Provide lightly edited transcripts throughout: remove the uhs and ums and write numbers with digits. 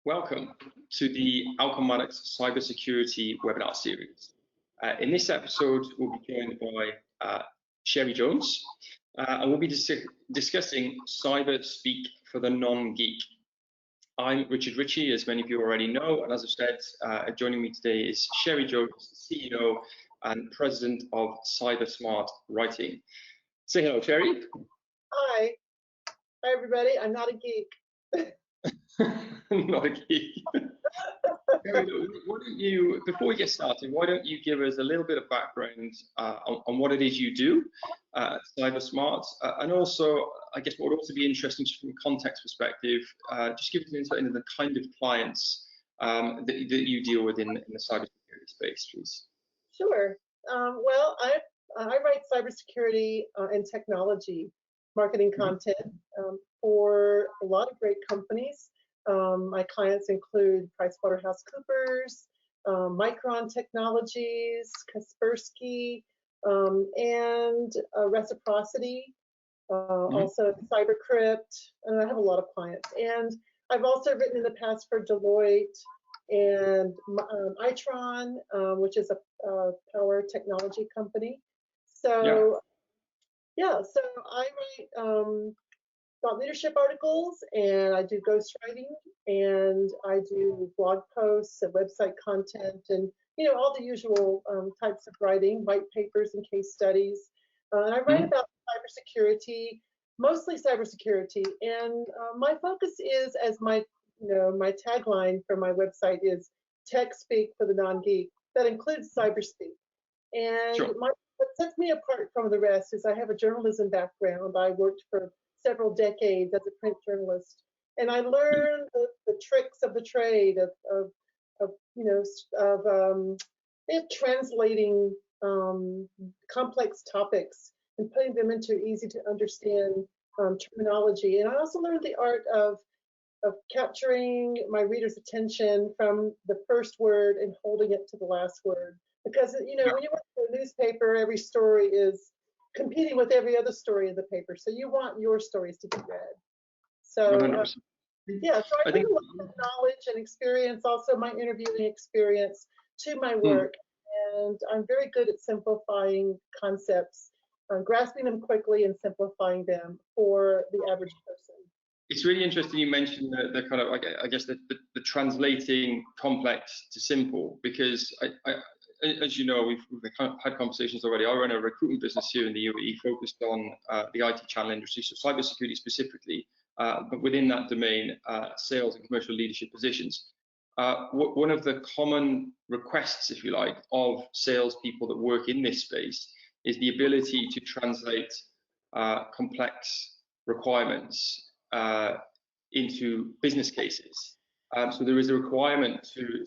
Welcome to the Alchematics Cybersecurity webinar series. In this episode, we'll be joined by Sherry Jones, and we'll be discussing cyber speak for the non-geek. I'm Richard Ritchie, as many of you already know, and as I've said, joining me today is Sherry Jones, CEO and President of Cybersmart Writing. Say hello, Sherry. Hi. Hi, everybody. I'm not a geek. Not a geek. Why don't you, before we get started, why don't you give us a little bit of background on what it is you do at Cybersmart, and also, I guess, what would also be interesting just from a context perspective, just give us an insight into the kind of clients that you deal with in the cybersecurity space, please. Sure. Well, I write cybersecurity and technology marketing content for a lot of great companies. My clients include PricewaterhouseCoopers, Micron Technologies, Kaspersky, and Reciprocity, also Cybercrypt, and I have a lot of clients. And I've also written in the past for Deloitte and Itron, which is a power technology company. So so I write thought leadership articles, and I do ghostwriting, and I do blog posts and website content, and all the usual types of writing, white papers and case studies. And I write about cybersecurity, mostly cybersecurity, and my focus is, as my my tagline for my website is tech speak for the non-geek. That includes cyberspeak. And what sets me apart from the rest is I have a journalism background. I worked for several decades as a print journalist, and I learned the tricks of the trade of translating complex topics and putting them into easy to understand terminology. And I also learned the art of capturing my reader's attention from the first word and holding it to the last word. Because when you work for a newspaper, every story is competing with every other story in the paper, so you want your stories to be read. So so I bring a lot of knowledge and experience, also my interviewing experience, to my work, and I'm very good at simplifying concepts, grasping them quickly and simplifying them for the average person. It's really interesting you mentioned the kind of, I guess, the translating complex to simple, because as you know, we've had conversations already. I run a recruitment business here in the UAE focused on the IT channel industry, so cybersecurity specifically, but within that domain, sales and commercial leadership positions. One of the common requests, if you like, of salespeople that work in this space is the ability to translate complex requirements into business cases. So there is a requirement to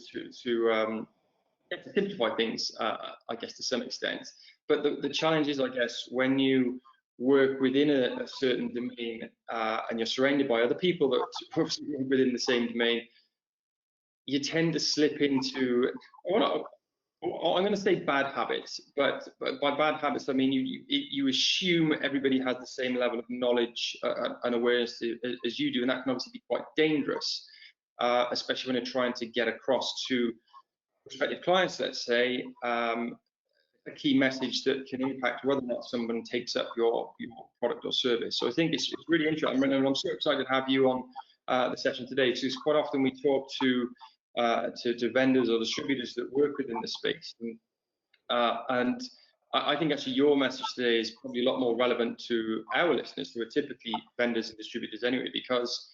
simplify things, I guess, to some extent. But the challenge is, I guess, when you work within a certain domain and you're surrounded by other people that work within the same domain, you tend to slip into, I'm going to say bad habits, but by bad habits, I mean you assume everybody has the same level of knowledge and awareness as you do, and that can obviously be quite dangerous, especially when you're trying to get across to prospective clients, let's say, a key message that can impact whether or not someone takes up your product or service. So I think it's really interesting, and I'm so excited to have you on the session today, because quite often we talk to vendors or distributors that work within the space, and I think actually your message today is probably a lot more relevant to our listeners, who are typically vendors and distributors anyway, because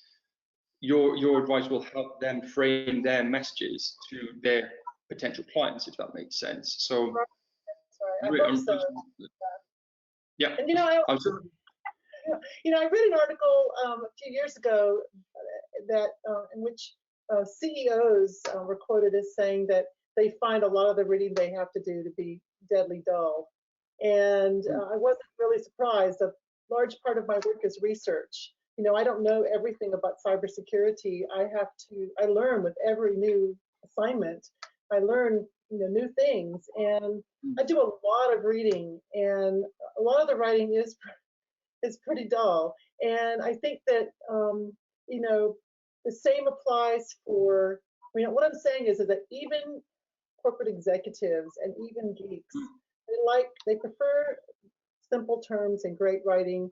your advice will help them frame their messages to their potential clients, if that makes sense. So, I hope so. Yeah. And I read an article a few years ago that in which CEOs were quoted as saying that they find a lot of the reading they have to do to be deadly dull. And I wasn't really surprised. A large part of my work is research. I don't know everything about cybersecurity. I learn with every new assignment. I learn new things, and I do a lot of reading, and a lot of the writing is pretty dull. And I think that the same applies for, what I'm saying is that even corporate executives and even geeks, they prefer simple terms and great writing.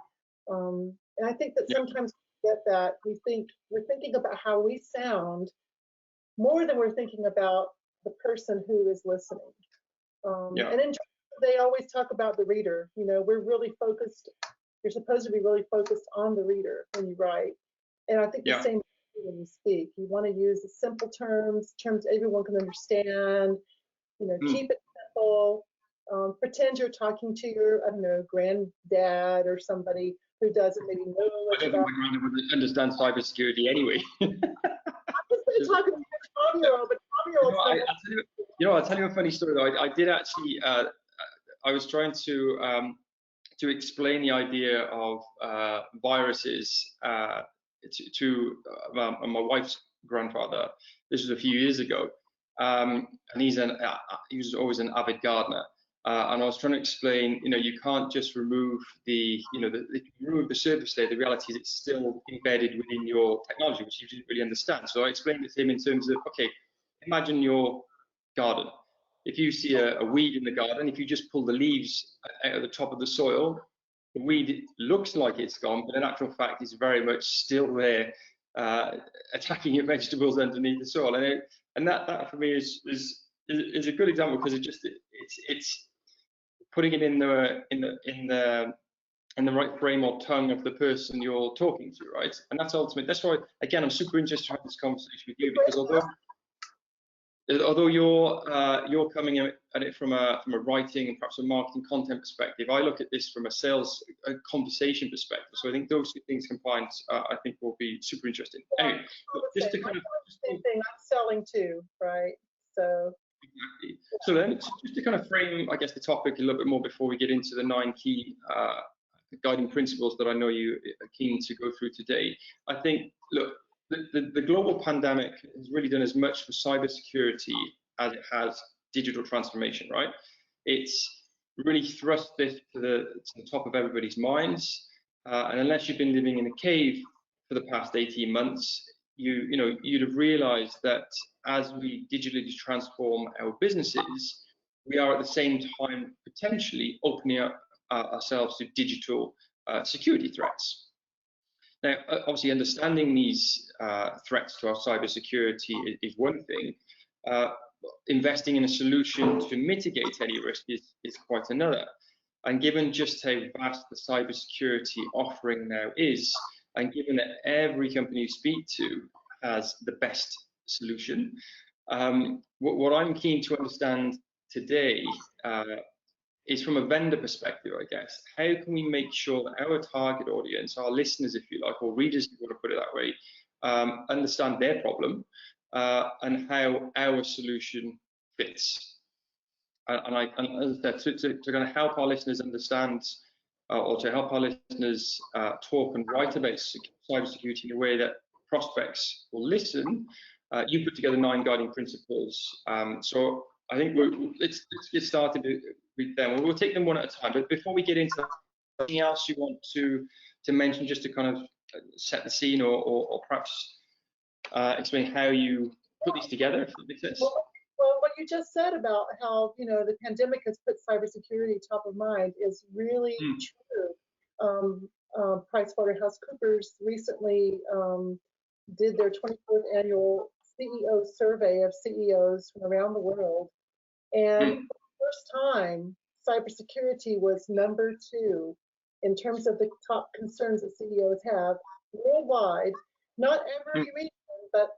And I think that sometimes we get that we're thinking about how we sound more than we're thinking about the person who is listening. And in they always talk about the reader. We're really focused. You're supposed to be really focused on the reader when you write. And I think the same when you speak. You want to use the simple terms everyone can understand. Keep it simple. Pretend you're talking to your, I don't know, granddad or somebody who doesn't maybe know much about. My granddad would understand cybersecurity anyway. I'm just talking to a 12-year-old, but 12-year-olds. I'll tell you a funny story though. I did actually. I was trying to explain the idea of viruses to my wife's grandfather. This was a few years ago, and he was always an avid gardener. And I was trying to explain, you can't just remove remove the surface layer. The reality is it's still embedded within your technology, which you didn't really understand. So I explained it to him in terms of, okay, imagine your garden. If you see a weed in the garden, if you just pull the leaves out of the top of the soil, the weed looks like it's gone, but in actual fact, it's very much still there, attacking your vegetables underneath the soil. And that for me is a good example, because it's putting it in the right frame or tongue of the person you're talking to, right? And that's ultimate. That's why, again, I'm super interested to have this conversation with you, because although you're coming at it from a writing and perhaps a marketing content perspective, I look at this from a conversation perspective. So I think those two things combined, I think, will be super interesting. Anyway, just to kind of same thing. I'm selling too, right? So. Exactly. So then, just to kind of frame, I guess, the topic a little bit more before we get into the 9 key guiding principles that I know you are keen to go through today. I think, look, the global pandemic has really done as much for cybersecurity as it has digital transformation, right? It's really thrust this to the top of everybody's minds. And unless you've been living in a cave for the past 18 months, you'd have realized that as we digitally transform our businesses, we are at the same time potentially opening up ourselves to digital security threats. Now, obviously, understanding these threats to our cybersecurity is one thing. Investing in a solution to mitigate any risk is quite another. And given just how vast the cybersecurity offering now is, and given that every company you speak to has the best solution, what I'm keen to understand today is from a vendor perspective, I guess. How can we make sure that our target audience, our listeners, if you like, or readers, if you want to put it that way, understand their problem and how our solution fits? And as I said, to kind of help our listeners understand, or to help our listeners talk and write about cybersecurity in a way that prospects will listen, you put together 9 guiding principles. So I think let's get started with them. We'll take them one at a time. But before we get into anything else you want to mention, just to kind of set the scene, or perhaps explain how you put these together, if that makes sense. Well, what you just said about how the pandemic has put cybersecurity top of mind is really true. PricewaterhouseCoopers recently did their 24th annual CEO survey of CEOs from around the world, and for the first time, cybersecurity was number 2 in terms of the top concerns that CEOs have worldwide. Not every region, but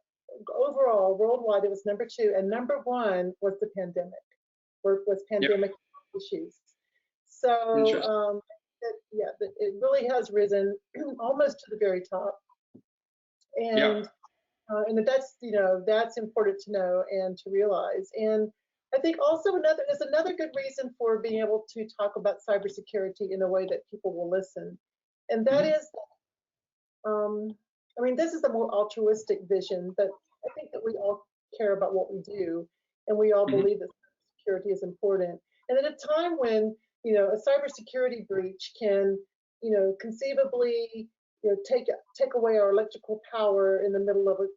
overall, worldwide, it was number 2, and number 1 was the pandemic, was pandemic issues. So, it really has risen almost to the very top, and that's important to know and to realize. And I think also there's another good reason for being able to talk about cybersecurity in a way that people will listen, and that is, this is a more altruistic vision, but I think that we all care about what we do, and we all believe that cybersecurity is important. And at a time when a cybersecurity breach can conceivably take away our electrical power in the middle of a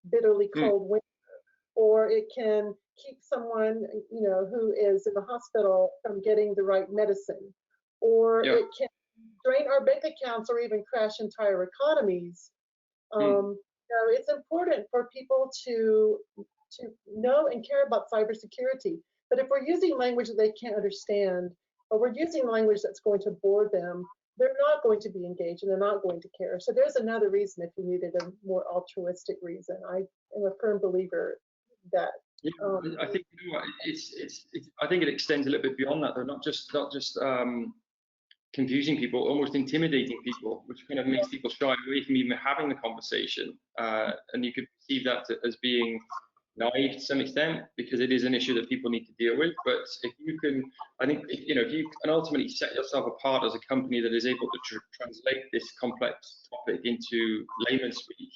bitterly cold winter, or it can keep someone who is in the hospital from getting the right medicine, or it can drain our bank accounts or even crash entire economies. It's important for people to know and care about cybersecurity. But if we're using language that they can't understand, or we're using language that's going to bore them, they're not going to be engaged and they're not going to care. So there's another reason if you needed a more altruistic reason. I am a firm believer that. I think I think it extends a little bit beyond that, though. Not just confusing people, almost intimidating people, which kind of makes people shy away from even having the conversation. And you could perceive that as being naive to some extent, because it is an issue that people need to deal with. But if you can, I think, if you can ultimately set yourself apart as a company that is able to translate this complex topic into layman's speak,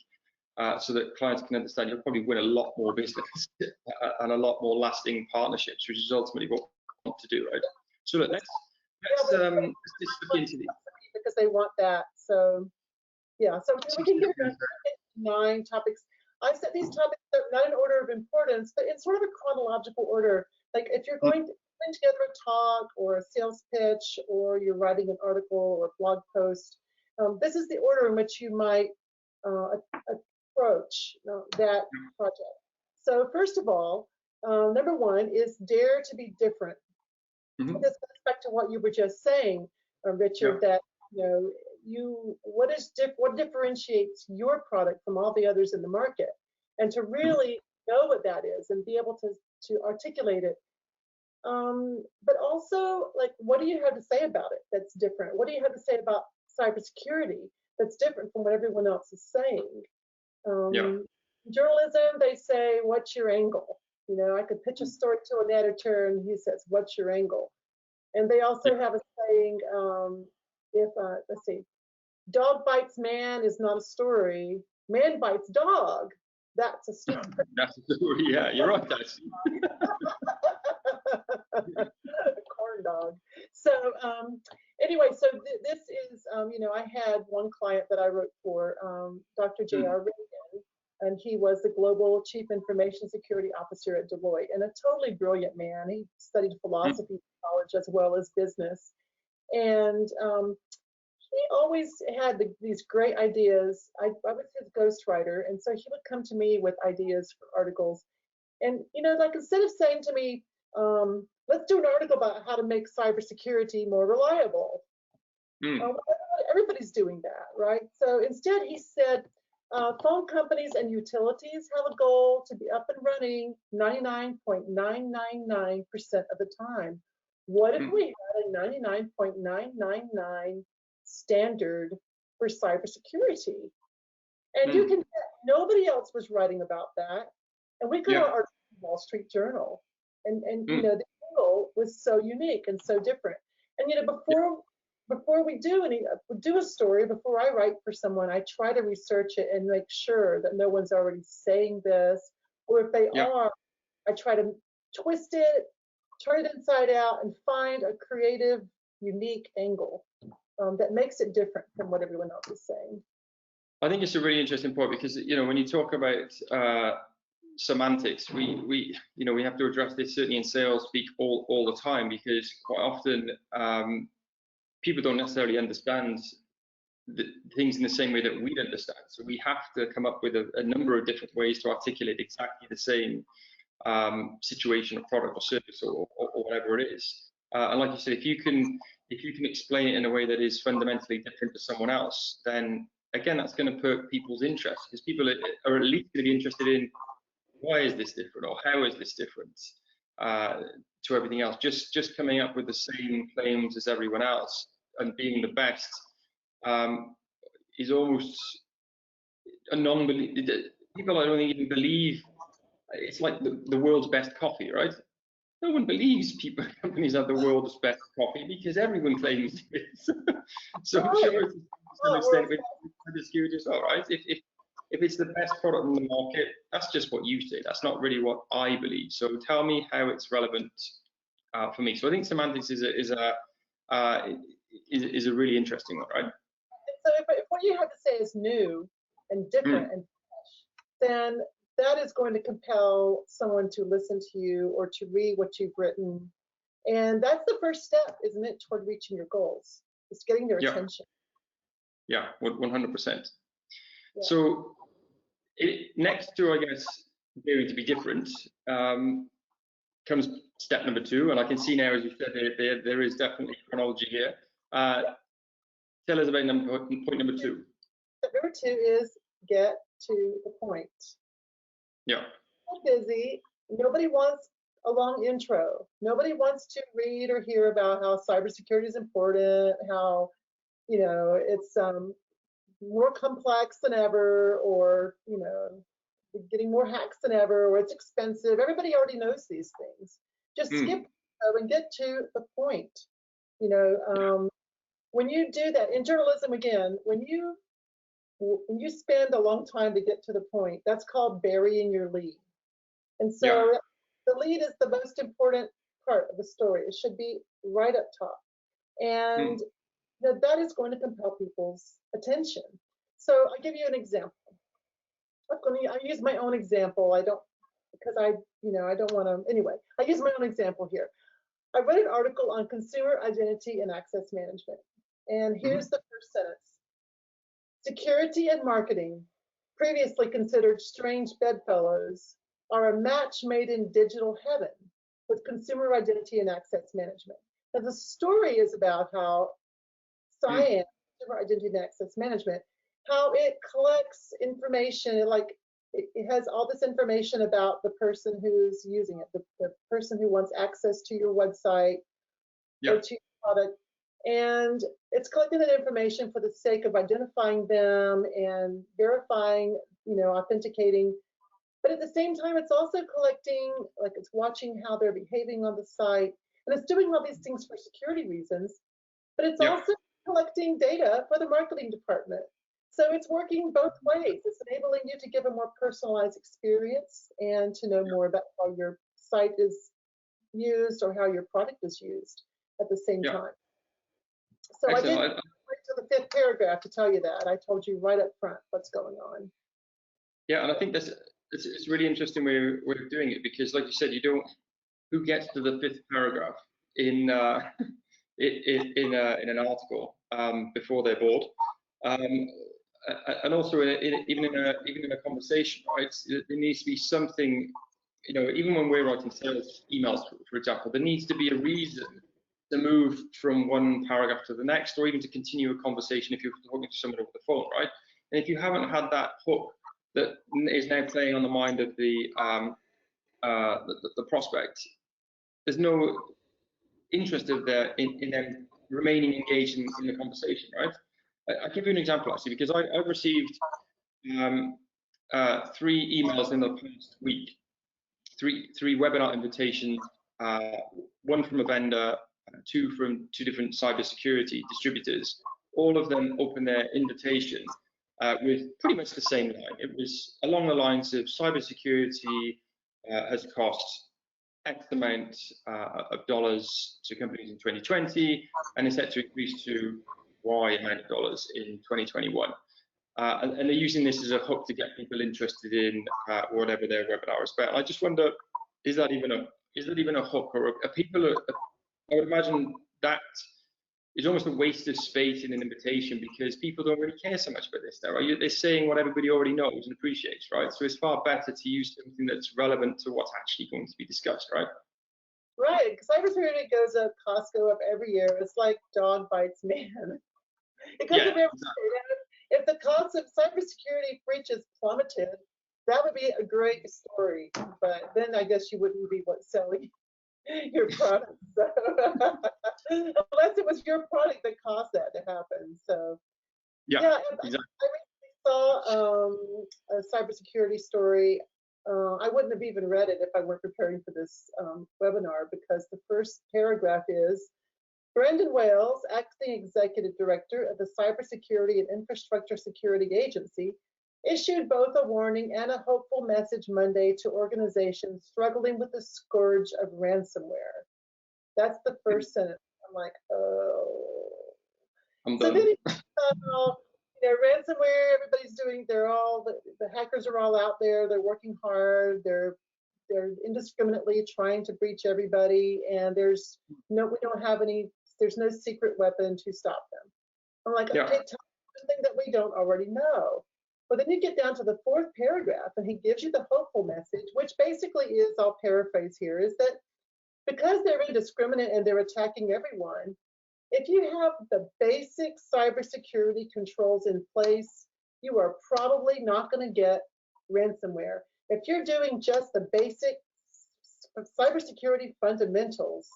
so that clients can understand, you'll probably win a lot more business and a lot more lasting partnerships, which is ultimately what we want to do, right? So look, let's just look into these. Because they want that. So yeah, so we can get 9 topics. I've set these topics not in order of importance, but in sort of a chronological order. Like if you're going to put together a talk or a sales pitch, or you're writing an article or a blog post, this is the order in which you might approach that project. So first of all, number 1 is dare to be different. This goes back to what you were just saying, Richard, that what differentiates your product from all the others in the market, and to really know what that is and be able to articulate it. But also, like, what do you have to say about it that's different? What do you have to say about cybersecurity that's different from what everyone else is saying? Journalism, they say, what's your angle? I could pitch a story to an editor and he says, what's your angle? And they also have a saying, let's see, dog bites man is not a story, man bites dog, that's a story. That's a story, yeah, you're right, actually. Corn dog. So anyway, so this is, I had one client that I wrote for, Dr. J.R. Reagan, and he was the Global Chief Information Security Officer at Deloitte, and a totally brilliant man. He studied philosophy in college as well as business. And he always had these great ideas. I was his ghostwriter, and so he would come to me with ideas for articles. And, like, instead of saying to me, let's do an article about how to make cybersecurity more reliable. Everybody's doing that, right? So instead he said, phone companies and utilities have a goal to be up and running 99.999% of the time. What if we had a 99.999 standard for cybersecurity? And you can, nobody else was writing about that. And we got our Wall Street Journal. And the angle was so unique and so different. And before we do a story, before I write for someone, I try to research it and make sure that no one's already saying this, or if they are, I try to twist it, turn it inside out, and find a creative, unique angle that makes it different from what everyone else is saying. I think it's a really interesting point, because when you talk about semantics, we have to address this certainly in sales speak all the time, because quite often people don't necessarily understand the things in the same way that we understand. So we have to come up with a number of different ways to articulate exactly the same situation or product or service or whatever it is. And like you said, if you can explain it in a way that is fundamentally different to someone else, then again, that's going to perk people's interest, because people are at least going to be interested in, why is this different, or how is this different to everything else? Just coming up with the same claims as everyone else and being the best is almost a non-belief. People, I don't think, even believe. It's like the world's best coffee, right? No one believes companies have the world's best coffee, because everyone claims it is. So I'm sure to some extent with cybersecurity as well, right? If it's the best product in the market, that's just what you say. That's not really what I believe. So tell me how it's relevant for me. So I think semantics is a really interesting one, right? So if what you have to say is new and different and fresh, then that is going to compel someone to listen to you or to read what you've written. And that's the first step, isn't it, toward reaching your goals? It's getting their attention. Yeah, 100%. Yeah. So next to, I guess, daring to be different, comes step number 2. And I can see now, as you said, there is definitely chronology here. Tell us about point number 2. Step number 2 is get to the point. Yeah. So busy. Nobody wants a long intro. Nobody wants to read or hear about how cybersecurity is important, how, you know, it's more complex than ever, or, you know, getting more hacks than ever, or it's expensive. Everybody already knows these things. Just skip and get to the point. You know, when you do that in journalism, again, when you spend a long time to get to the point, that's called burying your lead. And so the lead is the most important part of the story. It should be right up top. And that is going to compel people's attention. So I'll give you an example. I use my own example. I don't want to, anyway, I use my own example here. I read an article on consumer identity and access management. And here's the first sentence. Security and marketing, previously considered strange bedfellows, are a match made in digital heaven with consumer identity and access management. Now, the story is about how science, consumer identity and access management, how it collects information, it has all this information about the person who's using it, the person who wants access to your website or to your product. And it's collecting that information for the sake of identifying them and verifying, you know, authenticating. But at the same time, it's also collecting, like it's watching how they're behaving on the site. And it's doing all these things for security reasons. But it's also collecting data for the marketing department. So it's working both ways. It's enabling you to give a more personalized experience and to know more about how your site is used or how your product is used at the same time. So excellent. I didn't wait till the 5th paragraph to tell you that. I told you right up front what's going on. Yeah, and I think it's really interesting way of doing it, because, like you said, who gets to the 5th paragraph in an article before they're bored, and also even in a conversation, right? There needs to be something, you know, even when we're writing sales emails, for example, there needs to be a reason to move from one paragraph to the next, or even to continue a conversation if you're talking to someone over the phone, right? And if you haven't had that hook that is now playing on the mind of the prospect, there's no interest in them remaining engaged in the conversation, right? I'll give you an example, actually, because I've received 3 emails in the past week, three webinar invitations, 1 from a vendor, 2 from 2 different cybersecurity distributors. All of them opened their invitation with pretty much the same line. It was along the lines of cybersecurity has cost X amount of dollars to companies in 2020, and is set to increase to Y amount of dollars in 2021. And they're using this as a hook to get people interested in whatever their webinar is about. I just wonder, is that even a hook, or are people? I would imagine that is almost a waste of space in an invitation, because people don't really care so much about this now, right? They're saying what everybody already knows and appreciates, right? So it's far better to use something that's relevant to what's actually going to be discussed, right? Right, because cybersecurity goes up, costs go up every year. It's like dog bites man. It goes up every year. If the cost of cybersecurity breaches plummeted, that would be a great story. But then I guess you wouldn't be selling your product. So, unless it was your product that caused that to happen. So yeah, exactly. I recently saw a cybersecurity story. I wouldn't have even read it if I weren't preparing for this webinar, because the first paragraph is: Brendan Wales, acting executive director of the Cybersecurity and Infrastructure Security Agency, issued both a warning and a hopeful message Monday to organizations struggling with the scourge of ransomware. That's the first sentence. I'm like, oh. I'm so done. then Ransomware, everybody's doing, the hackers are all out there, they're working hard, they're indiscriminately trying to breach everybody, and we don't have there's no secret weapon to stop them. I'm like, okay, tell me something that we don't already know. But then you get down to the fourth paragraph, and he gives you the hopeful message, which basically is, I'll paraphrase here, is that because they're indiscriminate and they're attacking everyone, if you have the basic cybersecurity controls in place, you are probably not going to get ransomware. If you're doing just the basic cybersecurity fundamentals,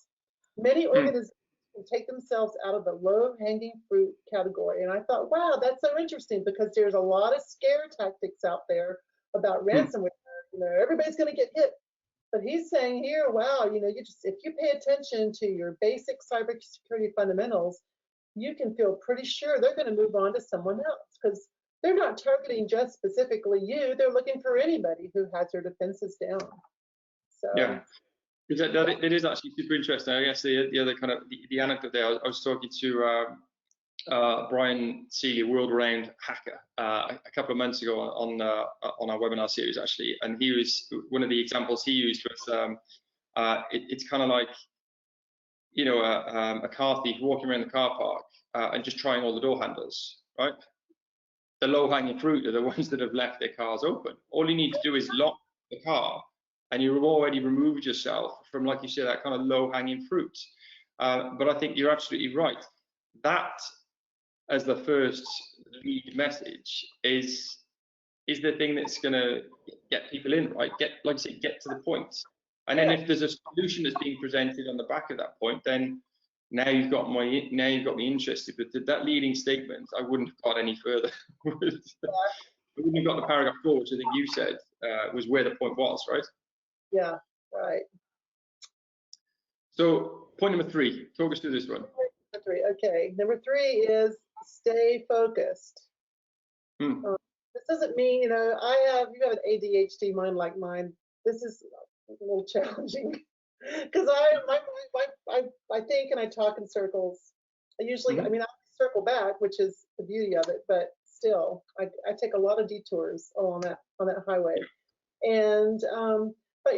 many organizations can take themselves out of the low-hanging fruit category. And I thought, wow, that's so interesting, because there's a lot of scare tactics out there about ransomware. Everybody's going to get hit. But he's saying here, wow, if you pay attention to your basic cybersecurity fundamentals, you can feel pretty sure they're going to move on to someone else, because they're not targeting just specifically you. They're looking for anybody who has their defenses down. So yeah, that is actually super interesting. I guess the other kind of the anecdote there, I was talking to Brian Seeley, world-renowned hacker, a couple of months ago on our webinar series, actually, and he was, one of the examples he used was it's kind of like, a car thief walking around the car park and just trying all the door handles, right? The low-hanging fruit are the ones that have left their cars open. All you need to do is lock the car, and you've already removed yourself from, like you said, that kind of low-hanging fruit. But I think you're absolutely right. That, as the first lead message, is the thing that's going to get people in, right? Like I said, get to the point. And then if there's a solution that's being presented on the back of that point, then now you've got me interested. But that leading statement, I wouldn't have got any further. I wouldn't have got the paragraph 4, which I think you said was where the point was, right? Yeah, right. So point number 3, talk us through this one. Okay, number 3 is stay focused. This doesn't mean, you have an ADHD mind like mine. This is a little challenging, because I think and I talk in circles. I usually, I circle back, which is the beauty of it, but still, I take a lot of detours on that highway. And but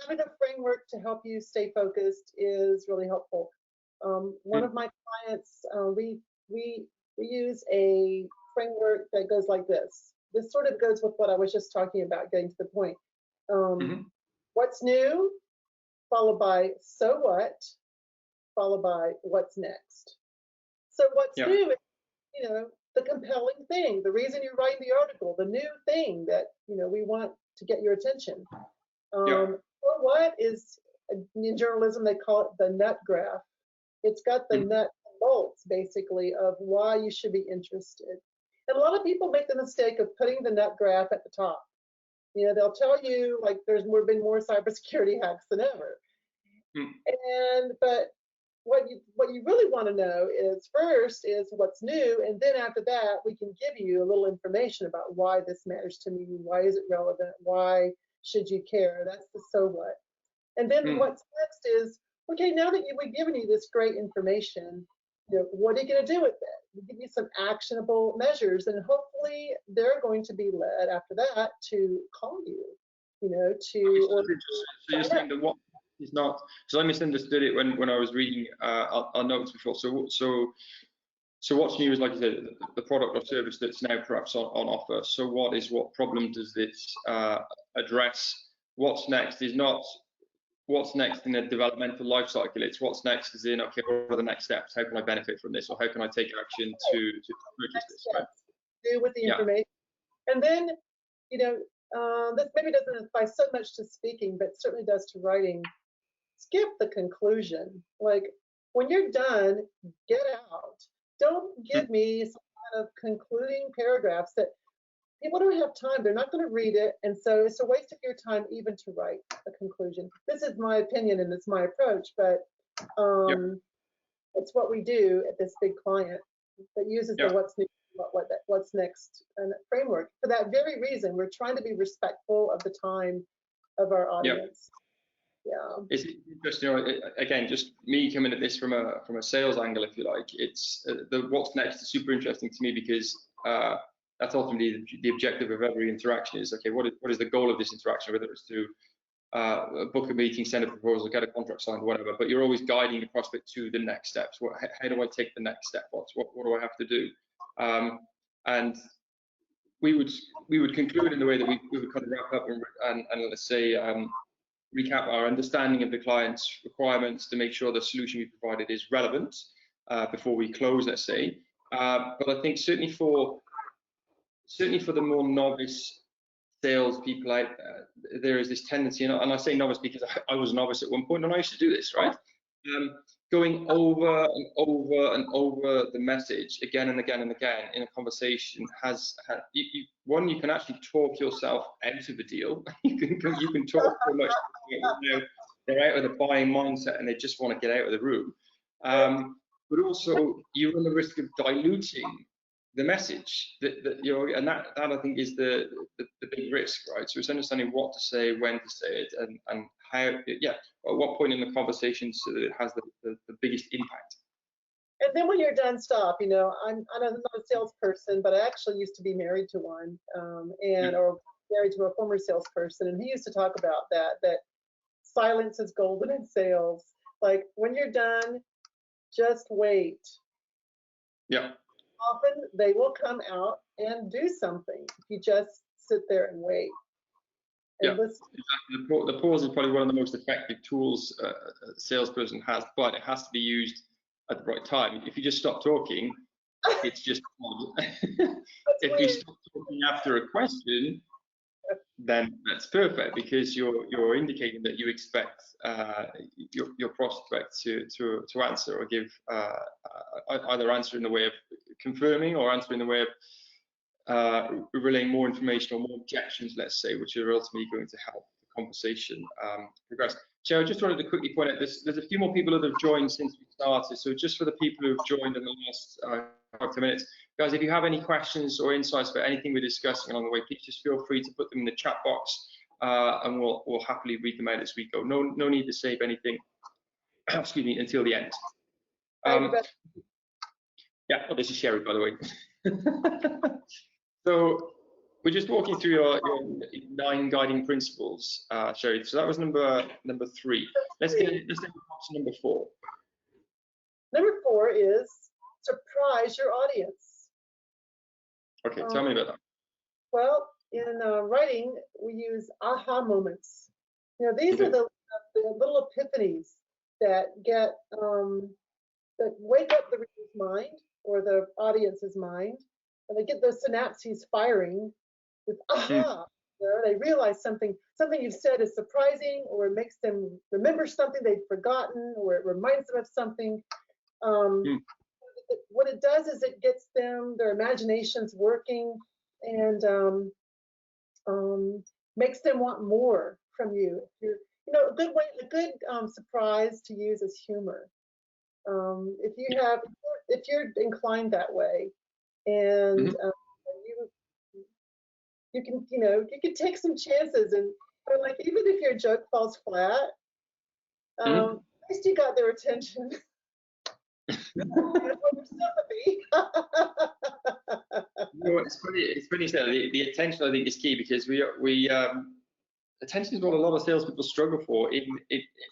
having a framework to help you stay focused is really helpful. One of my clients, we use a framework that goes like this. This sort of goes with what I was just talking about, getting to the point. What's new, followed by so what, followed by what's next. So what's new is, the compelling thing, the reason you're writing the article, the new thing that, we want to get your attention. So what is, in journalism, they call it the nut graph. It's got the nut and bolts, basically, of why you should be interested. And a lot of people make the mistake of putting the nut graph at the top. They'll tell you, like, there's been more cybersecurity hacks than ever. But what you really want to know is, first is what's new, and then after that, we can give you a little information about why this matters to me, why is it relevant, why should you care. That's the so what. And then what's next is, okay, now that we've given you this great information, what are you going to do with it? We give you some actionable measures, and hopefully they're going to be led after that to call you, to. So you're saying that what is not, because I misunderstood it when I was reading our notes before. So what's new is, like you said, the product or service that's now perhaps on offer. So what problem does this address? What's next is not what's next in a developmental life cycle. It's what's next is in, okay, what are the next steps? How can I benefit from this? Or how can I take action to purchase this? Right? Do with the information. And then, this maybe doesn't apply so much to speaking, but certainly does to writing. Skip the conclusion. Like, when you're done, get out. Don't give me some kind of concluding paragraphs that people don't have time. They're not going to read it. And so it's a waste of your time even to write a conclusion. This is my opinion and it's my approach, but it's what we do at this big client that uses the what's new, what's next and framework. For that very reason, we're trying to be respectful of the time of our audience. It's interesting, again, just me coming at this from a sales angle, if you like. It's the what's next is super interesting to me, because that's ultimately the objective of every interaction is, okay, what is the goal of this interaction, whether it's to book a meeting, send a proposal, get a contract signed, whatever, but you're always guiding the prospect to the next steps. How do I take the next step? What do I have to do? And we would conclude in the way that we would kind of wrap up and let's say recap our understanding of the client's requirements to make sure the solution we provided is relevant before we close, let's say. But I think certainly for the more novice salespeople out there is this tendency, and I say novice because I was a novice at one point and I used to do this, right? Going over and over and over the message again and again and again in a conversation one, you can actually talk yourself out of a deal. you can talk so much, they're out of the buying mindset and they just want to get out of the room. But also you run the risk of diluting the message and that I think is the big risk, right? So it's understanding what to say, when to say it, and how, at what point in the conversation so that it has the biggest impact. And then when you're done, stop. I'm not a salesperson, but I actually used to be married to one, or married to a former salesperson, and he used to talk about that silence is golden in sales. Like when you're done, just wait. Yeah. Often they will come out and do something if you just sit there and wait. And listen. Exactly. The pause is probably one of the most effective tools a salesperson has, but it has to be used at the right time. If you just stop talking, it's just if you stop talking after a question, then that's perfect, because you're indicating that you expect your prospect to answer or give either answer in the way of confirming or answer in the way of relaying more information or more objections, let's say, which are ultimately going to help the conversation progress. So I just wanted to quickly point out there's a few more people that have joined since we started. So just for the people who've joined in the last 5 to minutes, guys, if you have any questions or insights about anything we're discussing along the way, please just feel free to put them in the chat box, and we'll happily read them out as we go. No need to save anything, excuse me, until the end. Yeah, well, this is Sherry, by the way. So we're just walking through your 9 guiding principles, Sherry. So that was number 3. Let's get to number 4. Number 4 is surprise your audience. Okay, tell me about that. Well, in writing, we use aha moments. These are the little epiphanies that that wake up the reader's mind or the audience's mind, and they get those synapses firing with aha. They realize something you've said is surprising, or it makes them remember something they've forgotten, or it reminds them of something. What it does is it gets their imaginations working, and makes them want more from you. A good surprise to use is humor. If you're inclined that way, and you can take some chances, and like even if your joke falls flat, at least you got their attention. It's funny you said the attention, I think, is key, because attention is what a lot of salespeople struggle for,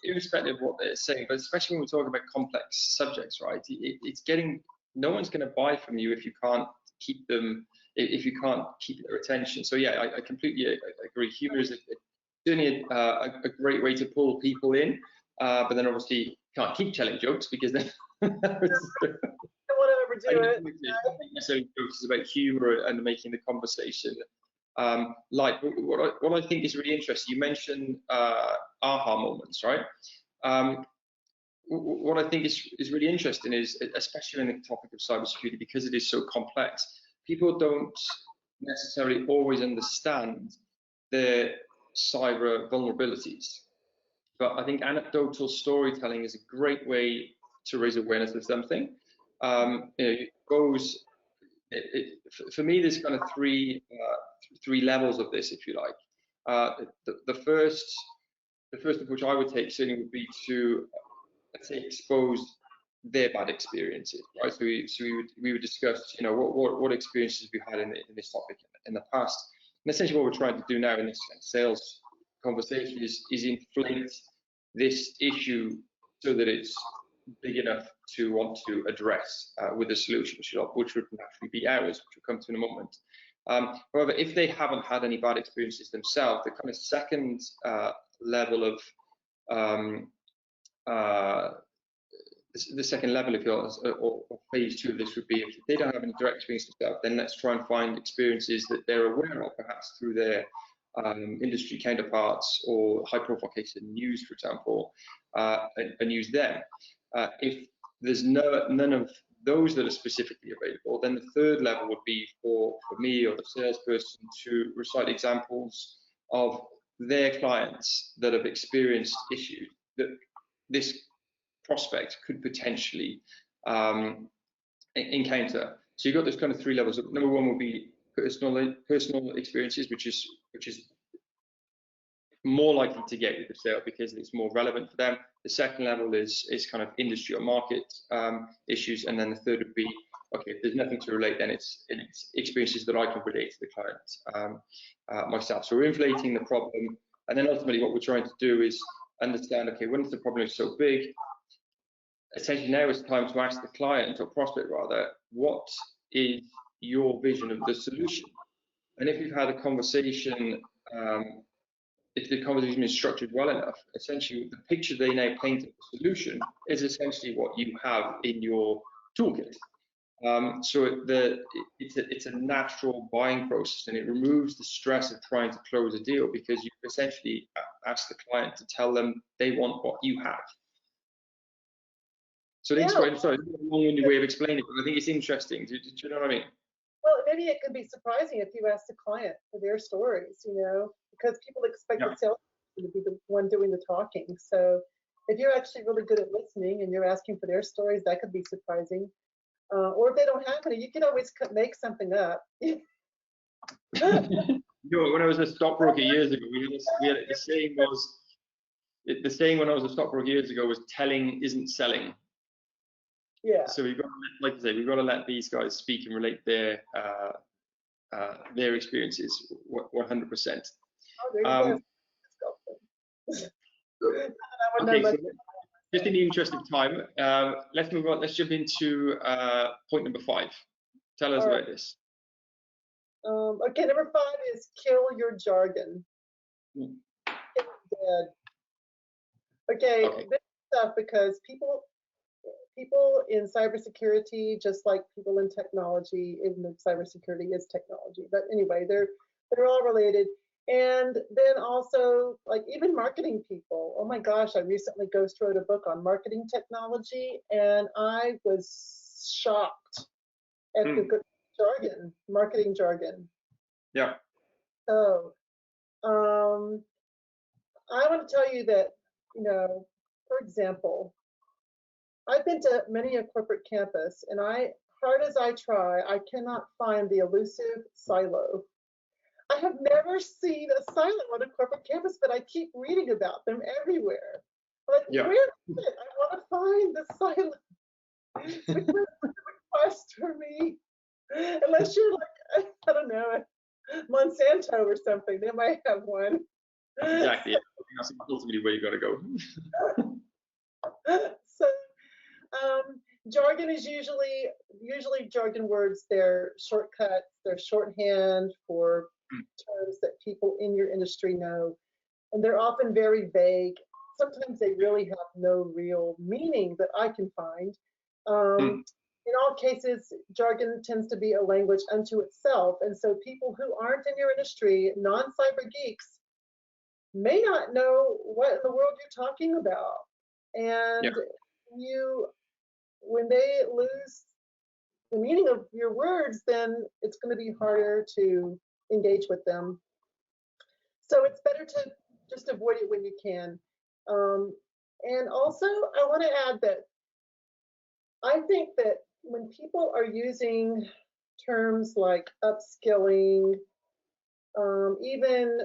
irrespective of what they're saying, but especially when we're talking about complex subjects, right? No one's going to buy from you if you can't keep them, if you can't keep their attention. So yeah, I completely agree. Humor is certainly a great way to pull people in, but then obviously you can't keep telling jokes, because then I don't want to overdo it. Necessarily jokes is about humor and making the conversation light. What I think is really interesting, you mentioned aha moments, right? What I think is really interesting is, especially in the topic of cybersecurity, because it is so complex, people don't necessarily always understand the cyber vulnerabilities. But I think anecdotal storytelling is a great way to raise awareness of something. It goes, for me, there's kind of three levels of this, if you like. The first approach I would take certainly would be to, let's say, expose their bad experiences, right? So we would discuss, you know, what experiences we've had in this topic in the past. And essentially what we're trying to do now in this sales conversation is inflate this issue so that it's big enough to want to address with a solution, which would naturally be ours, which we'll come to in a moment. However, if they haven't had any bad experiences themselves, the kind of second level of the second level, if you're, or phase two of this would be, if they don't have any direct experience themselves, then let's try and find experiences that they're aware of, perhaps through their industry counterparts or high-profile cases in news, for example, and use them. If there's none of those that are specifically available, then the third level would be for me or the salesperson to recite examples of their clients that have experienced issues that this prospect could potentially encounter. So you've got those kind of three levels. Number one would be personal experiences, which is more likely to get with the sale because it's more relevant for them. The second level is kind of industry or market issues, and then the third would be, okay, if there's nothing to relate, then it's experiences that I can relate to the client myself. So we're inflating the problem, and then ultimately what we're trying to do is understand, okay, when the problem is so big, essentially now it's time to ask the client or prospect rather, what is your vision of the solution? And if you've had a conversation, if the conversation is structured well enough, essentially the picture they now paint of the solution is essentially what you have in your toolkit. So it's a natural buying process, and it removes the stress of trying to close a deal because you essentially ask the client to tell them they want what you have. So it's quite, sorry, a long-winded way of explaining it, but I think it's interesting. Do you know what I mean? Well, maybe it could be surprising if you ask the client for their stories, you know, because people expect the salesperson to be the one doing the talking. So if you're actually really good at listening and you're asking for their stories, that could be surprising. Or if they don't have any, you can always make something up. You know, when I was a stockbroker years ago, we had the saying when I was a stockbroker years ago was telling isn't selling. Yeah. So we've got, like I say, we've got to let these guys speak and relate their experiences 100%. Okay, so just in the interest of time, let's move on. Let's jump into point number 5. Tell us about this. Okay, number 5 is kill your jargon. Okay, this stuff because people in cybersecurity, just like people in technology, even though cybersecurity is technology, but anyway, they're all related. And then also, like even marketing people. Oh my gosh, I recently wrote a book on marketing technology, and I was shocked at the good jargon, marketing jargon. Yeah. So, I want to tell you that, you know, for example, I've been to many a corporate campus, and hard as I try, I cannot find the elusive silo. I have never seen a silo on a corporate campus, but I keep reading about them everywhere. Like, where is it? I want to find the silo. Which was a request for me. Unless you're like, I don't know, Monsanto or something, they might have one. Exactly. That's ultimately where you got to go. So, jargon is usually jargon words. They're shortcuts. They're shorthand for terms that people in your industry know, and they're often very vague. Sometimes they really have no real meaning that I can find. In all cases, jargon tends to be a language unto itself, and so people who aren't in your industry, non-cyber geeks, may not know what in the world you're talking about. And when they lose the meaning of your words, then it's going to be harder to engage with them. So it's better to just avoid it when you can. And also, I want to add that I think that when people are using terms like upskilling, even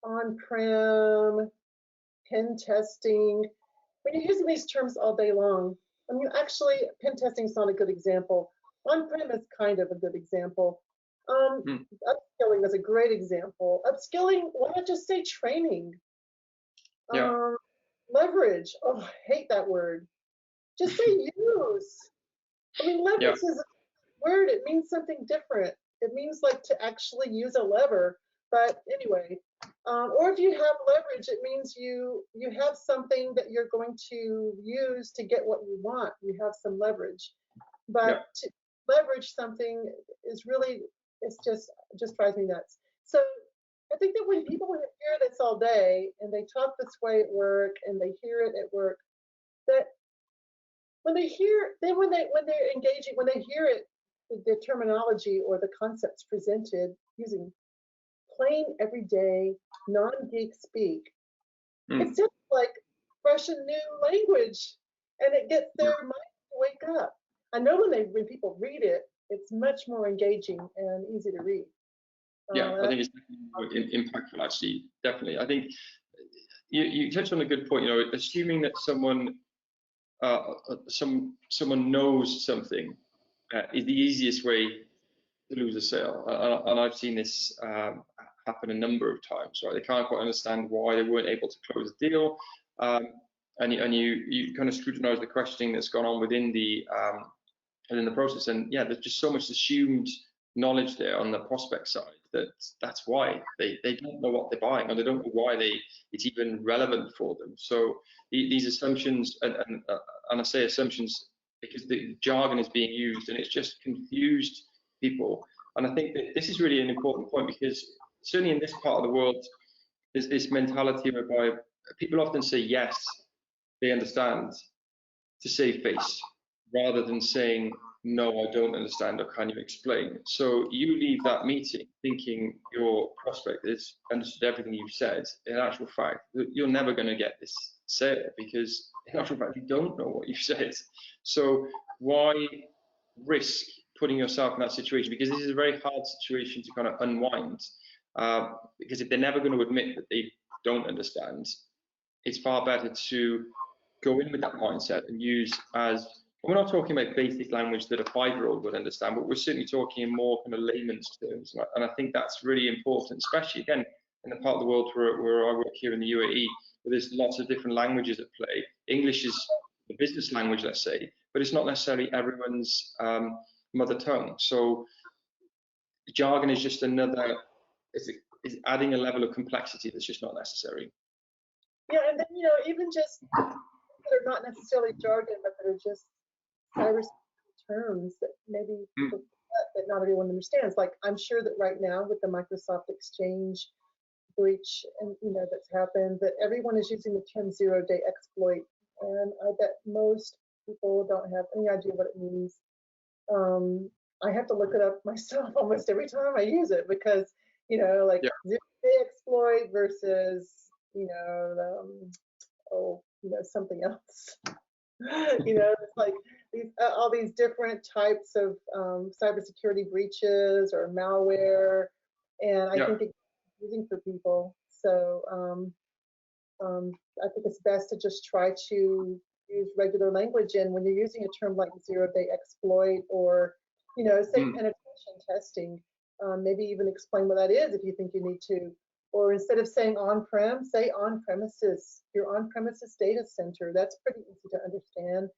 on-prem, pen testing, when you're using these terms all day long, I mean, actually, pen testing is not a good example. On-prem is kind of a good example. Upskilling is a great example. Upskilling, why not just say training? Yeah. Leverage, oh, I hate that word. Just say use. I mean, leverage is a word, it means something different. It means like to actually use a lever. But anyway, or if you have leverage, it means you have something that you're going to use to get what you want. You have some leverage. But to leverage something is really, it's just drives me nuts. So I think that when people hear this all day and they talk this way at work and they hear it at work, that when they hear, then when they're engaging, when they hear it, the terminology or the concepts presented using plain everyday non-geek speak, it's just like fresh and new language, and it gets their mind to wake up. I know when people read it, it's much more engaging and easy to read. Yeah, I think it's definitely impactful, actually. Definitely. I think you touched on a good point, assuming that someone knows something is the easiest way to lose a sale. And I've seen this happen a number of times, right? They can't quite understand why they weren't able to close the deal. And you kind of scrutinize the questioning that's gone on within the process. And yeah, there's just so much assumed knowledge there on the prospect side that's why they don't know what they're buying, and they don't know why it's even relevant for them. So these assumptions, and I say assumptions because the jargon is being used and it's just confused people. And I think that this is really an important point, because certainly in this part of the world, there's this mentality whereby people often say yes, they understand, to save face, rather than saying no, I don't understand, or can you explain? So you leave that meeting thinking your prospect has understood everything you've said. In actual fact, you're never going to get this sale, because in actual fact you don't know what you've said. So why risk putting yourself in that situation? Because this is a very hard situation to kind of unwind, because if they're never going to admit that they don't understand, it's far better to go in with that mindset and use as, we're not talking about basic language that a 5-year-old would understand, but we're certainly talking in more kind of layman's terms. And I think that's really important, especially again in the part of the world where I work here in the UAE, where there's lots of different languages at play. English is the business language, let's say, but it's not necessarily everyone's mother tongue. So jargon is just another, is adding a level of complexity that's just not necessary. Yeah, and then even just that are not necessarily jargon, but that are just cybersecurity terms that maybe that not everyone understands. Like, I'm sure that right now with the Microsoft Exchange breach and that's happened, that everyone is using the term zero-day exploit, and I bet most people don't have any idea what it means. I have to look it up myself almost every time I use it, because zero-day exploit versus something else. It's like all these different types of cybersecurity breaches or malware, and I think it's confusing for people. So I think it's best to just try to use regular language. And when you're using a term like zero-day exploit, or say penetration testing, maybe even explain what that is if you think you need to. Or instead of saying on-prem, say on-premises, your on-premises data center. That's pretty easy to understand.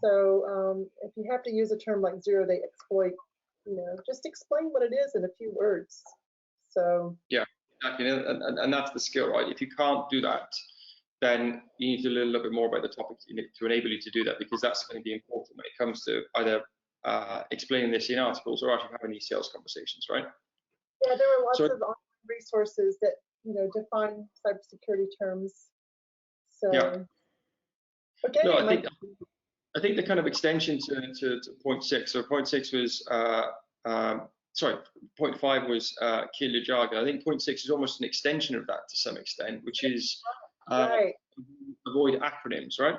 So if you have to use a term like zero-day exploit, just explain what it is in a few words. So yeah, exactly, and that's the skill, right? If you can't do that, then you need to learn a little bit more about the topic to enable you to do that, because that's going to be important when it comes to either explaining this in articles or actually having these sales conversations, right? Yeah, there are lots of online resources that define cybersecurity terms. So okay. No, I think the kind of extension to point 6. So point 6 was point 5 was kill your jargon. I think point 6 is almost an extension of that to some extent, which is avoid acronyms, right?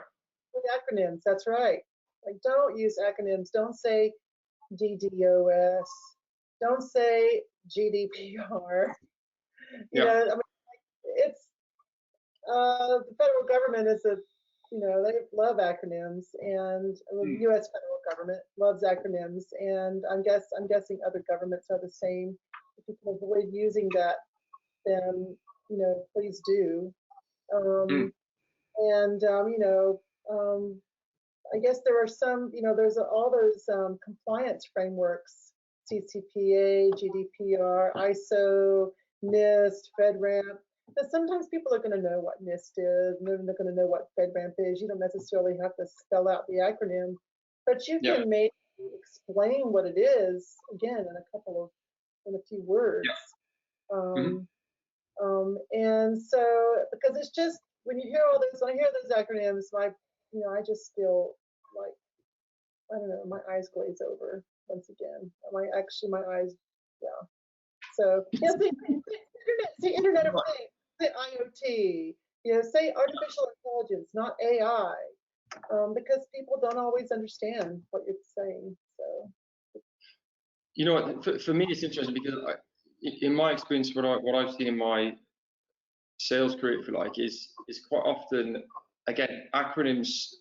Avoid acronyms. That's right. Like, don't use acronyms. Don't say DDoS. Don't say GDPR. I mean, it's the federal government is a they love acronyms, and the U.S. federal government loves acronyms, and I'm guessing other governments are the same. If you can avoid using that, then please do. And I guess there are some, there's all those compliance frameworks, CCPA, GDPR, ISO, NIST, FedRAMP. But sometimes people are going to know what NIST is, and they're going to know what FedRAMP is. You don't necessarily have to spell out the acronym, but you can maybe explain what it is, again, in a few words. And so, because it's just, when you hear all this, when I hear those acronyms, I just feel like, I don't know, my eyes glaze over once again. My eyes, yeah. So, yes, the Internet of Things, the IoT, say artificial intelligence, not AI, because people don't always understand what you're saying. So, You know what? For me, it's interesting because in my experience, what I've seen in my sales career, if you like, is quite often, again, acronyms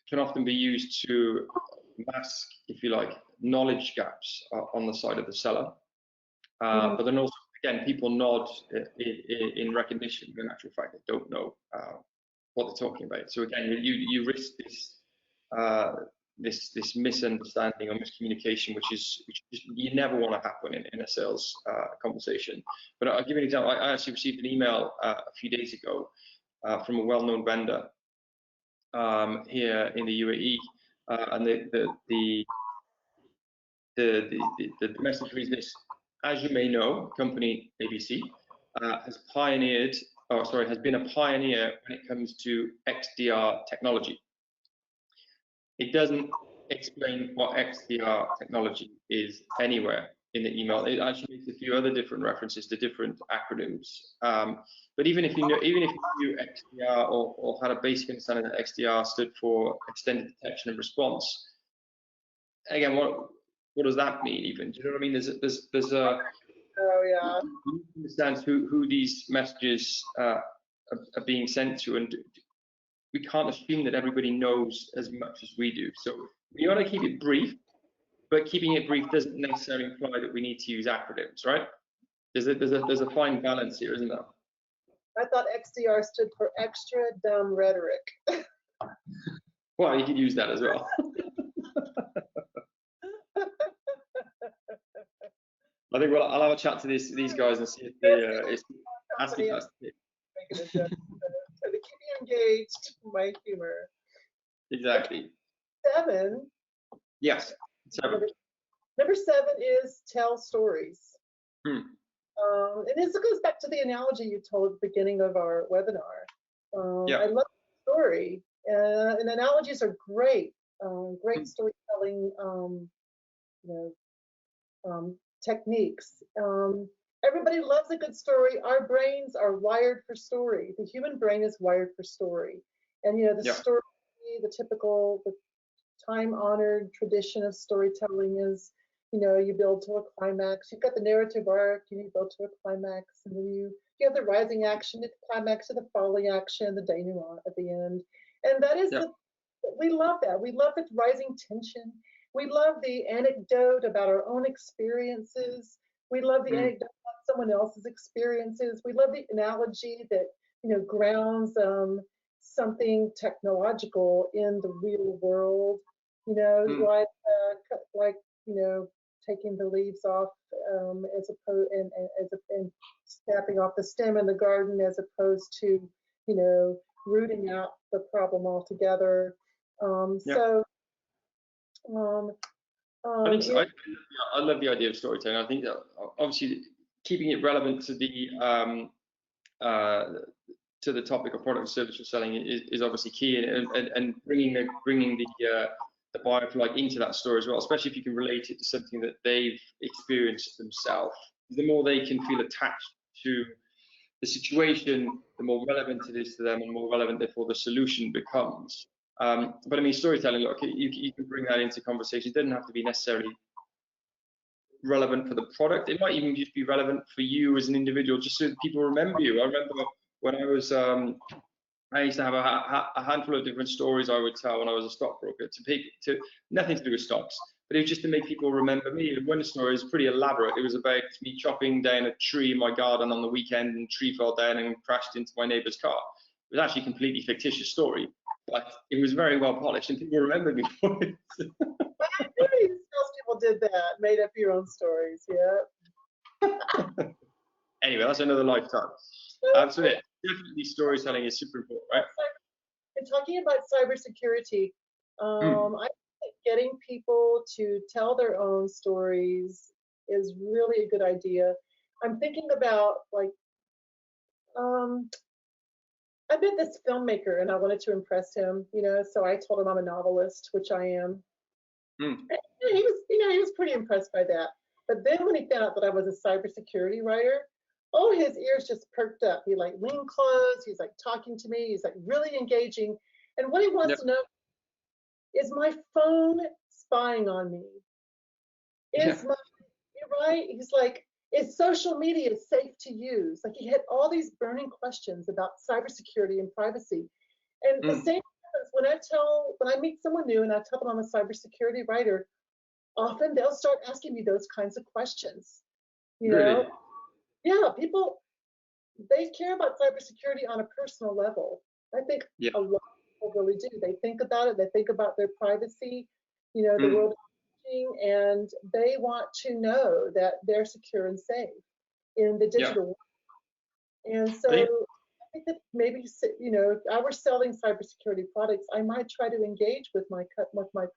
can often be used to mask, if you like, knowledge gaps on the side of the seller. But then also, again, people nod in recognition, but in actual fact, they don't know what they're talking about. So again, you risk this misunderstanding or miscommunication, which you never want to happen in a sales conversation. But I'll give you an example. I actually received an email a few days ago from a well-known vendor here in the UAE, and the message reads this: as you may know, company ABC has been a pioneer when it comes to XDR technology. It doesn't explain what XDR technology is anywhere in the email. It actually makes a few other different references to different acronyms. But even if you knew XDR or had a basic understanding that XDR stood for extended detection and response, again, what does that mean? Even, do you know what I mean? There's a you understand who these messages are being sent to, and we can't assume that everybody knows as much as we do. So we want to keep it brief, but keeping it brief doesn't necessarily imply that we need to use acronyms, right? There's a fine balance here, isn't there? I thought XDR stood for extra dumb rhetoric. Well, you could use that as well. I think I'll have a chat to these guys and see if they ask if that's it. So to keep you engaged, my humor. Exactly. 7. Yes. 7. Number 7 is tell stories. And this goes back to the analogy you told at the beginning of our webinar. I love the story, and analogies are great. Great storytelling, techniques. Everybody loves a good story. Our brains are wired for story. The human brain is wired for story. And the story, the typical, the time-honored tradition of storytelling is, you build to a climax. You've got the narrative arc, you build to a climax, and then you have the rising action at the climax, or the falling action, the denouement at the end. And that is we love that. We love the rising tension. We love the anecdote about our own experiences. We love the anecdote about someone else's experiences. We love the analogy that grounds something technological in the real world. Like taking the leaves off as opposed and snapping off the stem in the garden, as opposed to rooting out the problem altogether. So. I love the idea of storytelling. I think that obviously keeping it relevant to the topic of product or service you're selling is obviously key, and bringing the buyer, if you like, into that story as well, especially if you can relate it to something that they've experienced themselves. The more they can feel attached to the situation, the more relevant it is to them, and more relevant, therefore, the solution becomes. But I mean, storytelling, look, you can bring that into conversation. It doesn't have to be necessarily relevant for the product. It might even just be relevant for you as an individual, just so that people remember you. I remember when I was I used to have a handful of different stories I would tell when I was a stockbroker to people, to nothing to do with stocks, but it was just to make people remember me. And one story is pretty elaborate. It was about me chopping down a tree in my garden on the weekend, and the tree fell down and crashed into my neighbour's car. It was actually a completely fictitious story, but it was very well polished, and people remembered me for it. I knew salespeople did that, made up your own stories. Yeah. Anyway, that's another lifetime. So yeah, definitely storytelling is super important, right? And talking about cybersecurity, Mm. I think getting people to tell their own stories is really a good idea. I'm thinking about like, um, I met this filmmaker and I wanted to impress him, so I told him I'm a novelist, which I am. Mm. And he was pretty impressed by that. But then when he found out that I was a cybersecurity writer, oh, his ears just perked up. He like leaned close. He's like talking to me. He's like really engaging. And what he wants Yep. to know is my phone spying on me? Yeah. Is my, you're right? He's like, is social media safe to use? Like he had all these burning questions about cybersecurity and privacy. And the Mm. same happens when I meet someone new and I tell them I'm a cybersecurity writer, often they'll start asking me those kinds of questions. You know, Really? yeah, people, they care about cybersecurity on a personal level. I think Yeah. a lot of people really do. They think about it, they think about their privacy, the Mm. world is changing, and they want to know that they're secure and safe in the Yeah. digital world. And I so think. I think that maybe, if I were selling cybersecurity products, I might try to engage with my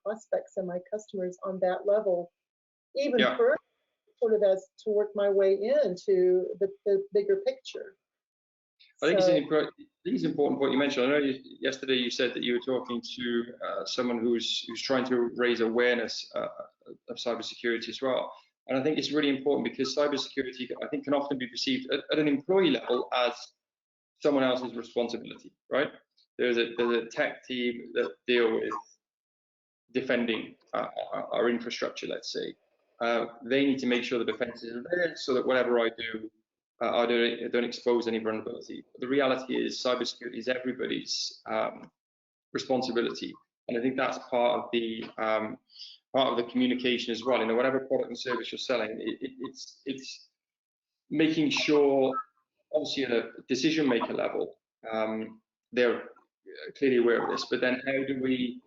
prospects and my customers on that level even Yeah. further, sort of as to work my way into the bigger picture. I think it's So, an important point you mentioned. I know yesterday you said that you were talking to someone who's trying to raise awareness of cybersecurity as well. And I think it's really important because cybersecurity, I think, can often be perceived at an employee level as someone else's responsibility, right? There's a tech team that deal with defending our infrastructure, let's say. They need to make sure the defenses are there so that whatever I do, I don't expose any vulnerability. But the reality is cybersecurity is everybody's responsibility. And I think that's part of the communication as well. Whatever product and service you're selling, it's making sure, obviously at a decision maker level, they're clearly aware of this. But then how do we,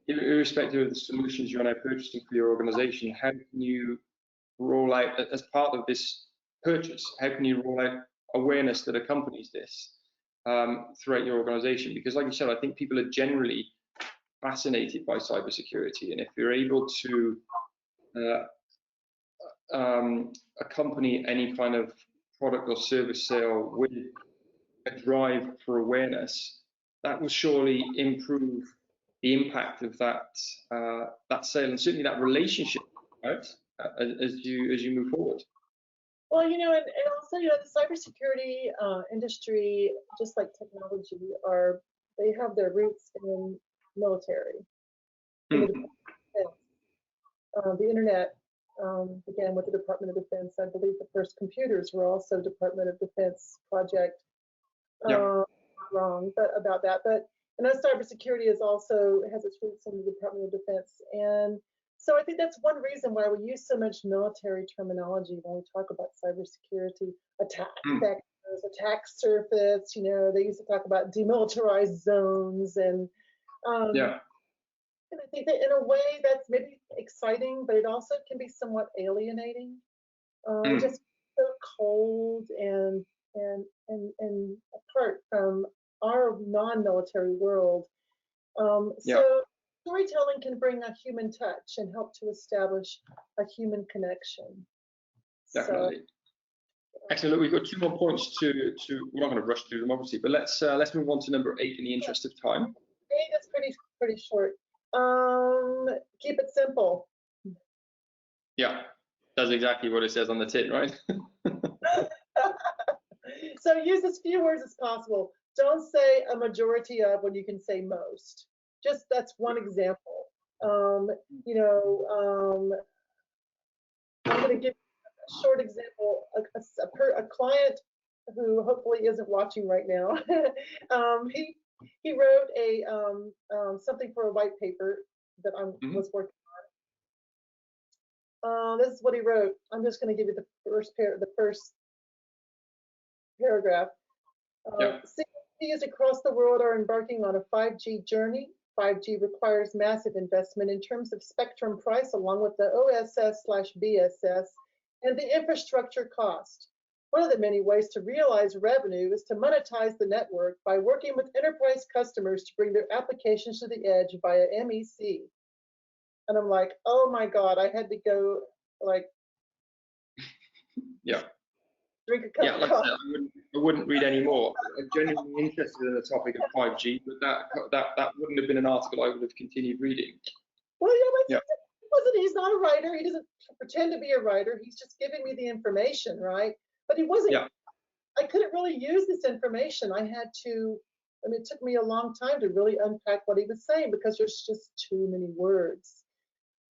irrespective of the solutions you're now purchasing for your organization, how can you roll out, as part of this purchase, how can you roll out awareness that accompanies this throughout your organization? Because like you said, I think people are generally fascinated by cybersecurity. And if you're able to accompany any kind of product or service sale with a drive for awareness, that will surely improve the impact of that sale, and certainly that relationship, right? As you move forward. well, and also, the cybersecurity industry, just like technology, they have their roots in military, in the Mm. Department of Defense. The internet began with the Department of Defense. I believe the first computers were also Department of Defense project. Yeah. Wrong, but about that. But cybersecurity has its roots in the Department of Defense, and so I think that's one reason why we use so much military terminology when we talk about cybersecurity. Attack Mm. vectors, attack surface. They used to talk about demilitarized zones, um, Yeah. and I think that in a way that's maybe exciting, but it also can be somewhat alienating. Mm. Just so cold and apart from our non-military world. Yeah. So storytelling can bring a human touch and help to establish a human connection. So Definitely. Excellent. Look, we've got two more points we're not going to rush through them, obviously, but let's move on to number 8 in the interest of time. that's pretty short. Keep it simple. Yeah, that's exactly what it says on the tin, right? So use as few words as possible. Don't say a majority of when you can say most. Just that's one example. Um, I'm going to give a short example. A client who hopefully isn't watching right now. He wrote a something for a white paper that I was working on. This is what he wrote. I'm just going to give you the first paragraph. Cities across the world are embarking on a 5G journey. 5G requires massive investment in terms of spectrum price, along with the OSS/BSS and the infrastructure cost. One of the many ways to realize revenue is to monetize the network by working with enterprise customers to bring their applications to the edge via MEC. And I'm like, oh my God, I had to go like, drink a cup of coffee. I wouldn't read any more. I'm genuinely interested in the topic of 5G, but that wouldn't have been an article I would have continued reading. Well, he's not a writer. He doesn't pretend to be a writer. He's just giving me the information, right? But he wasn't, I couldn't really use this information. I had to, it took me a long time to really unpack what he was saying because there's just too many words.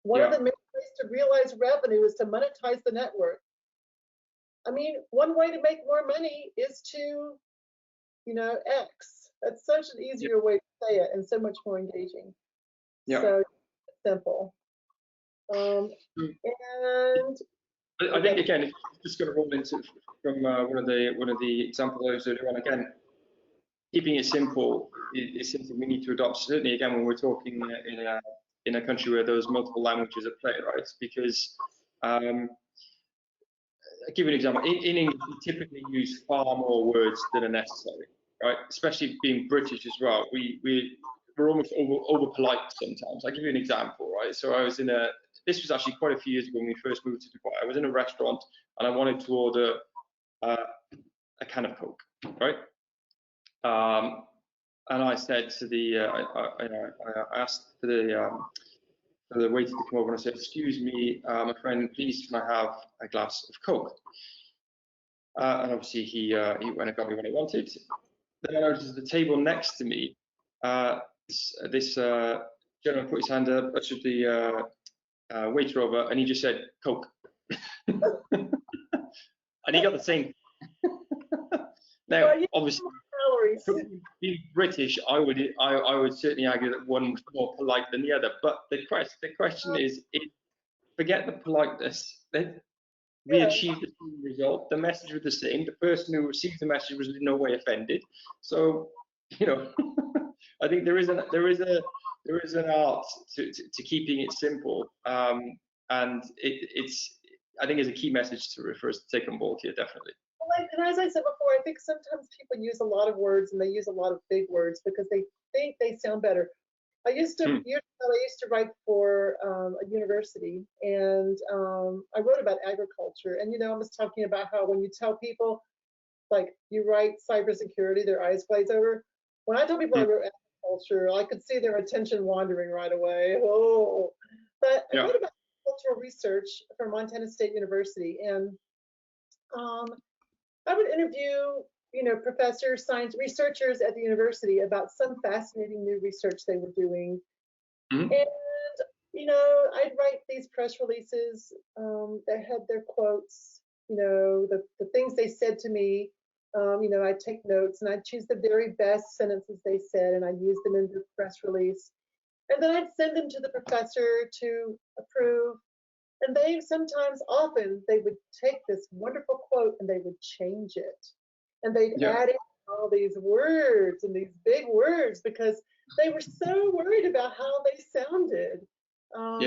One of the main ways to realize revenue is to monetize the network. I mean, one way to make more money is to, X. That's such an easier way to say it and so much more engaging. So simple. And I think again, it's just going to roll into from one of the examples I was earlier on. Again, keeping it simple is something we need to adopt. Certainly, again, when we're talking in a country where there's multiple languages at play, right? Because I'll give you an example. In English, we typically use far more words than are necessary, right? Especially being British as well. We're almost over polite sometimes. I'll give you an example, right? So I was this was actually quite a few years ago when we first moved to Dubai. I was in a restaurant and I wanted to order a can of Coke, right? And I said to I asked for the waiter to come over and I said, "Excuse me, my friend, please can I have a glass of Coke?" And obviously he went and got me what I wanted. Then I noticed at the table next to me, this gentleman put his hand up, ushered the waiter over, and he just said, "Coke." And he got the same. Now, obviously, being British, I would certainly argue that one was more polite than the other. But the question is, forget the politeness. We achieved the same result. The message was the same. The person who received the message was in no way offended. So, I think there is an art to keeping it simple, and I think it's a key message for us to take on board here, definitely. And as I said before, I think sometimes people use a lot of words and they use a lot of big words because they think they sound better. I used to write for a university, and I wrote about agriculture. And I was talking about how when you tell people, like, you write cybersecurity, their eyes glaze over. When I tell people I wrote agriculture, I could see their attention wandering right away. Oh, but I wrote about cultural research for Montana State University, and I would interview, professors, science researchers at the university about some fascinating new research they were doing. And, I'd write these press releases that had their quotes, the things they said to me. I'd take notes and I'd choose the very best sentences they said and I'd use them in the press release. And then I'd send them to the professor to approve. And often they would take this wonderful quote and they would change it. And they'd add in all these words and these big words because they were so worried about how they sounded. So,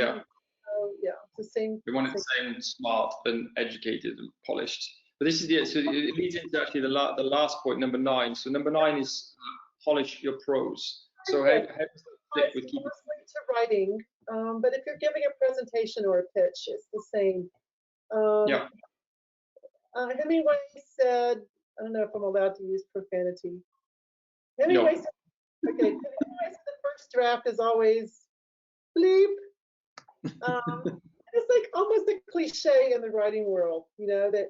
it's the same. They wanted to sound smart and educated and polished. But this is so it leads into actually the last point, number 9. So number 9 is polish your prose. So how does that fit with keeping to writing? But if you're giving a presentation or a pitch, it's the same. Hemingway said, I don't know if I'm allowed to use profanity. Hemingway said, the first draft is always bleep. It's like almost a cliche in the writing world, that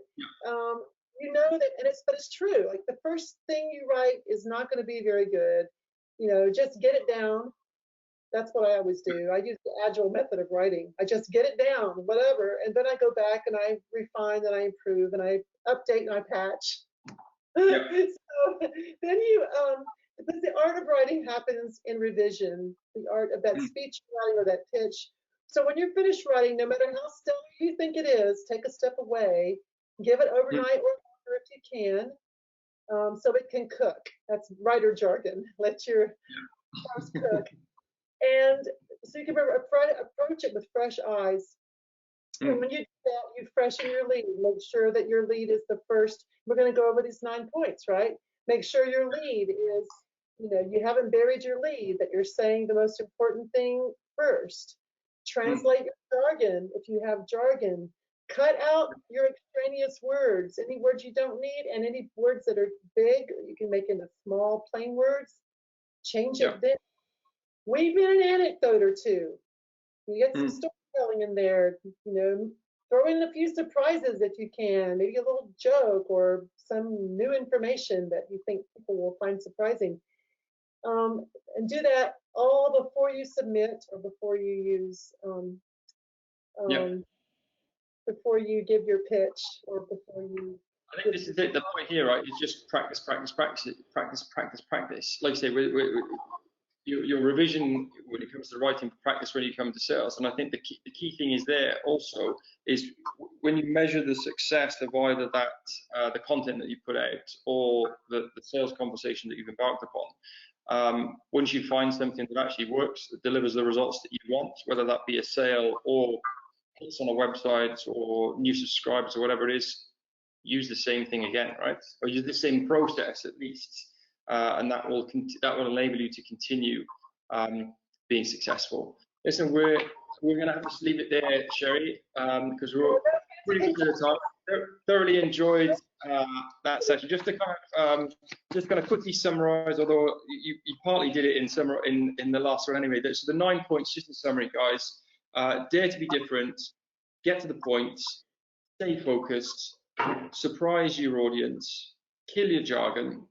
but it's true. Like the first thing you write is not going to be very good. Just get it down. That's what I always do. I use the agile method of writing. I just get it down, whatever, and then I go back and I refine and I improve and I update and I patch. So then because the art of writing happens in revision, the art of that speech writing or that pitch. So when you're finished writing, no matter how stellar you think it is, take a step away, give it overnight or longer if you can, so it can cook. That's writer jargon. Let your house cook. And so you can approach it with fresh eyes. And when you do that, you freshen your lead. Make sure that your lead is the first. We're going to go over these 9 points, right? Make sure your lead is, you haven't buried your lead, that you're saying the most important thing first. Translate your jargon if you have jargon. Cut out your extraneous words, any words you don't need, and any words that are big, you can make into small, plain words. Change it then. Weave in an anecdote or two. You get some storytelling in there, throw in a few surprises if you can, maybe a little joke or some new information that you think people will find surprising. And do that all before you submit or before you use, before you give your pitch or before you. I think this is it. The point here, right, is just practice, practice, practice, practice, practice, practice. Like I say, your revision when it comes to writing, practice when you come to sales. And I think the key thing is there also is when you measure the success of either that the content that you put out or the sales conversation that you've embarked upon. Once you find something that actually works, that delivers the results that you want, whether that be a sale or hits on a website or new subscribers or whatever it is, use the same thing again, right? Or use the same process at least. And that will enable you to continue being successful. Listen, we're going to have to leave it there, Sherry, because we're pretty good at time. Thoroughly enjoyed that session. Just to kind of quickly summarize, although you partly did it in the last one anyway. So the 9 points, just in summary, guys. Dare to be different, get to the point, stay focused, surprise your audience, kill your jargon,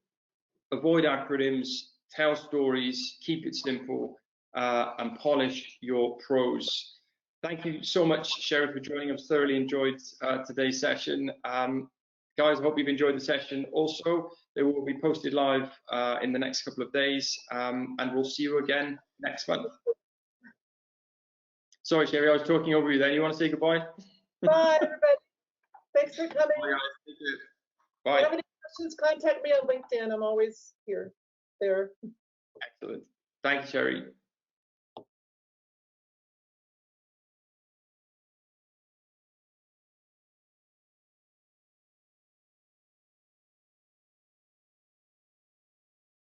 avoid acronyms, tell stories, keep it simple, and polish your prose. Thank you so much, Sherry, for joining us. Thoroughly enjoyed today's session. Guys, I hope you've enjoyed the session also. They will be posted live in the next couple of days, and we'll see you again next month. Sorry, Sherry, I was talking over you then. You want to say goodbye? Bye, everybody. Thanks for coming. Bye, guys. Take care. Bye. If you have any questions, contact me on LinkedIn. I'm always here. There. Excellent. Thank you, Sherry.